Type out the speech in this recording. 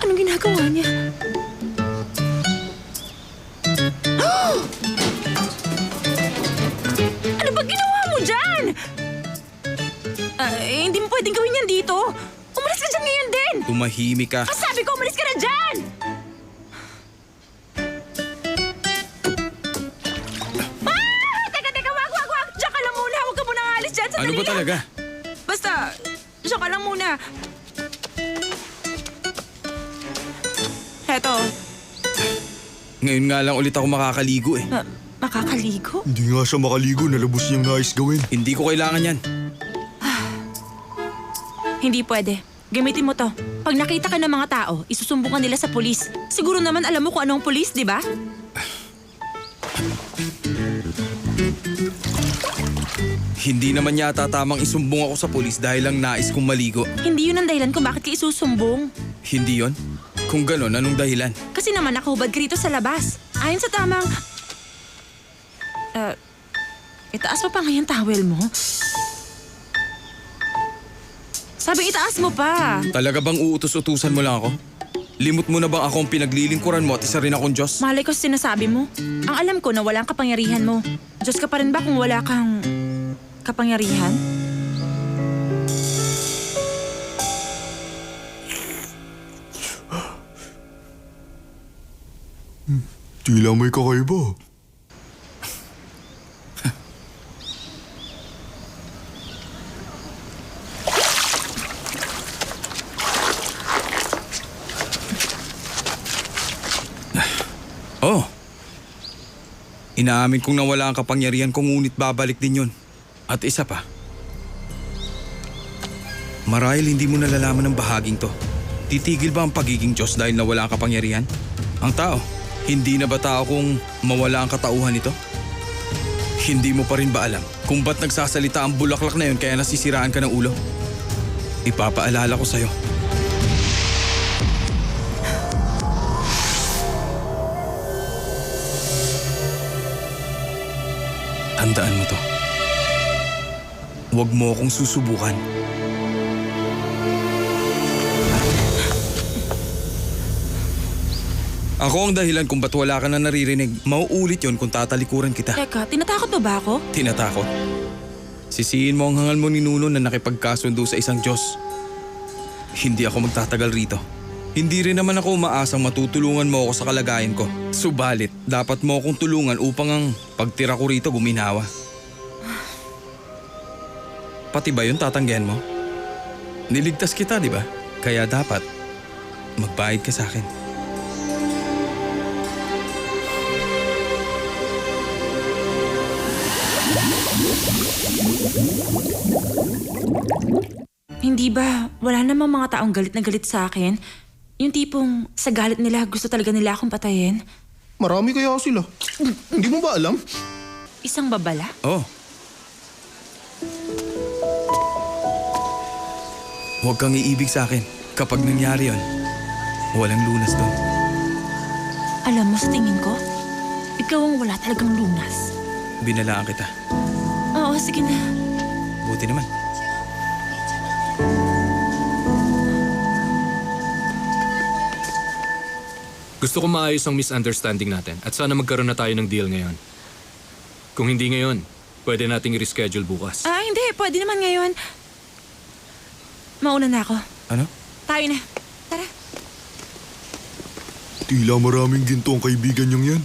Anong ginagawa niya? Ano ba ginawa mo dyan? Hindi mo pwedeng gawin yan dito. Umalis ka dyan ngayon din. Tumahimik ka. Sabi ko, umalis ka na dyan! Teka, wag! Diyan ka lang muna. Huwag ka muna aalis dyan. Ano ba talaga? Basta, diyan ka lang muna. Heto, Ngayon nga lang ulit ako makakaligo eh. makakaligo? Hindi nga siya makaligo, nalabos niyang nais gawin. Hindi ko kailangan yan. Hindi pwede. Gamitin mo to. Pag nakita ka ng mga tao, isusumbong ka nila sa pulis. Siguro naman alam mo kung anong pulis, di ba? Hindi naman yata tamang isumbong ako sa pulis dahil lang nais kong maligo. Hindi yun ang dahilan kung bakit ka isusumbong. Hindi yon? Kung ganon, anong dahilan? Kasi naman nakahubad ka rito sa labas. Ayon sa tamang... itaas mo pa nga yung towel mo. Sabi itaas mo pa. Talaga bang uutos-utusan mo lang ako? Limot mo na bang ako ang pinaglilingkuran mo at isa rin akong Diyos? Malay ko sa sinasabi mo. Ang alam ko na walang kapangyarihan mo. Diyos ka pa rin ba kung wala kang... kapangyarihan? Tila may kakaiba. Oh. Inaamin kong nawala ang kapangyarihan ko ngunit babalik din yun. At isa pa. Marahil hindi mo nalalaman ng bahaging to. Titigil ba ang pagiging Diyos dahil nawala ang kapangyarihan? Ang tao, hindi na ba tao kung mawala ang katauhan nito? Hindi mo pa rin ba alam kung ba't nagsasalita ang bulaklak na yun kaya nasisiraan ka ng ulo? Ipapaalala ko sa'yo. Tandaan mo to. Huwag mo akong susubukan. Ako ang dahilan kung ba't wala ka na naririnig. Mauulit yon kung tatalikuran kita. Teka, tinatakot mo ba ako? Tinatakot. Sisihin mo ang hangal mo ni Nuno na nakipagkasundo sa isang Diyos. Hindi ako magtatagal rito. Hindi rin naman ako umaasang matutulungan mo ako sa kalagayan ko. Subalit, dapat mo akong tulungan upang ang pagtira ko rito guminawa. Pati ba yun tatanggihan mo? Niligtas kita, di ba? Kaya dapat magbayad ka sa akin. Hindi ba, wala namang mga taong galit na galit sa akin? Yung tipong sa galit nila gusto talaga nila akong patayin? Marami kaya sila. Hindi mo ba alam? Isang babala? Oh. Huwag kang iibig sa akin. Kapag nangyari yon, walang lunas doon. Alam mo, sa tingin ko, ikaw ang wala talagang lunas. Binalaan kita. Oo, sige na. Buti naman. Gusto ko maayos ang misunderstanding natin at sana magkaroon na tayo ng deal ngayon. Kung hindi ngayon, pwede nating reschedule bukas. Hindi. Pwede naman ngayon. Mauna na ako. Ano? Tayo na. Tara. Tila maraming ginto ang kaibigan niyang yan.